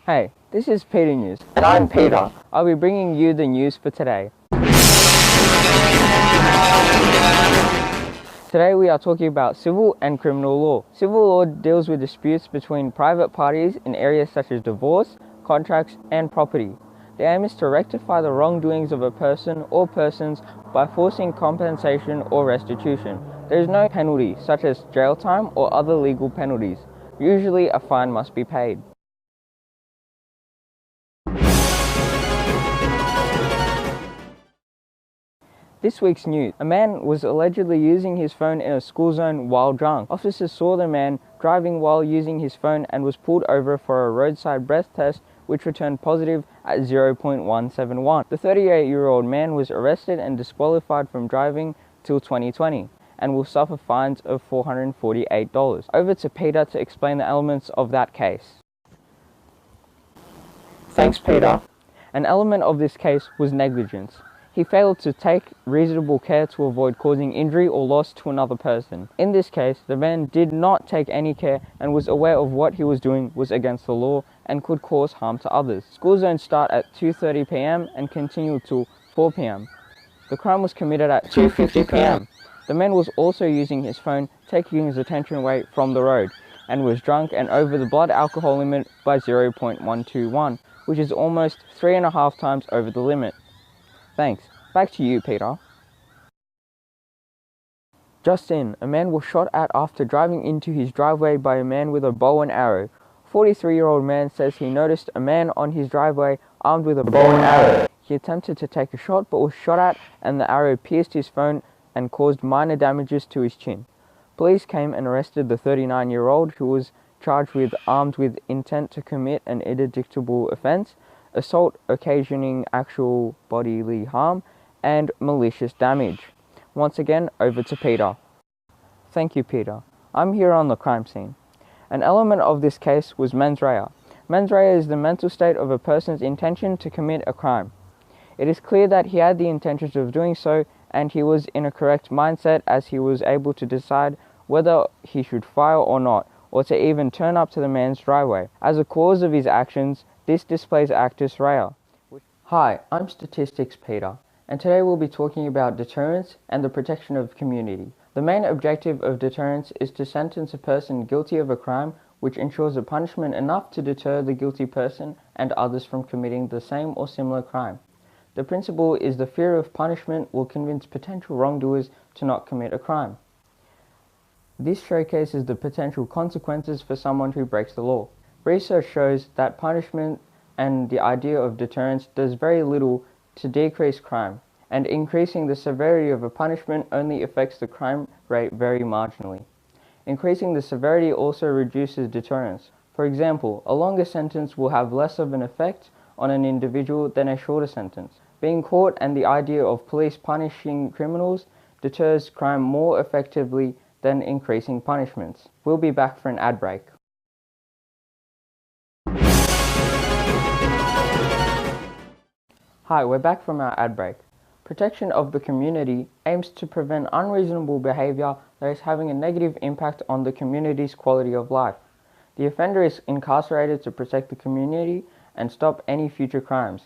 Hey, this is Peter News. And I'm Peter. I'll be bringing you the news for today. Today we are talking about civil and criminal law. Civil law deals with disputes between private parties in areas such as divorce, contracts, and property. The aim is to rectify the wrongdoings of a person or persons by forcing compensation or restitution. There is no penalty, such as jail time or other legal penalties. Usually a fine must be paid. This week's news. A man was allegedly using his phone in a school zone while drunk. Officers saw the man driving while using his phone and was pulled over for a roadside breath test which returned positive at 0.171. The 38-year-old man was arrested and disqualified from driving till 2020 and will suffer fines of $448. Over to Peter to explain the elements of that case. Thanks, Peter. An element of this case was negligence. He failed to take reasonable care to avoid causing injury or loss to another person. In this case, the man did not take any care and was aware of what he was doing was against the law and could cause harm to others. School zones start at 2:30 p.m. and continue till 4 p.m. The crime was committed at 2:50 p.m. The man was also using his phone, taking his attention away from the road, and was drunk and over the blood alcohol limit by 0.121, which is almost 3.5 times over the limit. Thanks. Back to you, Peter. Just in, a man was shot at after driving into his driveway by a man with a bow and arrow. 43-year-old man says he noticed a man on his driveway armed with a bow and arrow. He attempted to take a shot but was shot at and the arrow pierced his phone and caused minor damages to his chin. Police came and arrested the 39-year-old who was charged with armed with intent to commit an interdictable offence, assault occasioning actual bodily harm, and malicious damage. Once again, over to Peter. Thank you, Peter. I'm here on the crime scene. An element of this case was mens rea. Mens rea is the mental state of a person's intention to commit a crime. It is clear that he had the intentions of doing so, and he was in a correct mindset as he was able to decide whether he should fire or not, or to even turn up to the man's driveway. As a cause of his actions, this displays actus rea. Hi, I'm Statistics Peter, and today we'll be talking about deterrence and the protection of community. The main objective of deterrence is to sentence a person guilty of a crime which ensures a punishment enough to deter the guilty person and others from committing the same or similar crime. The principle is the fear of punishment will convince potential wrongdoers to not commit a crime. This showcases the potential consequences for someone who breaks the law. Research shows that punishment and the idea of deterrence does very little to decrease crime, and increasing the severity of a punishment only affects the crime rate very marginally. Increasing the severity also reduces deterrence. For example, a longer sentence will have less of an effect on an individual than a shorter sentence. Being caught and the idea of police punishing criminals deters crime more effectively than increasing punishments. We'll be back for an ad break. Hi, we're back from our ad break. Protection of the community aims to prevent unreasonable behavior that is having a negative impact on the community's quality of life. The offender is incarcerated to protect the community and stop any future crimes.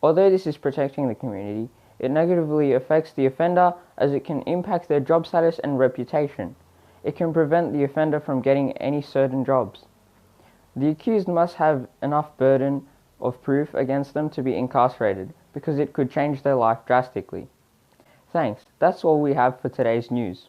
Although this is protecting the community, it negatively affects the offender as it can impact their job status and reputation. It can prevent the offender from getting any certain jobs. The accused must have enough burden of proof against them to be incarcerated, because it could change their life drastically. Thanks, that's all we have for today's news.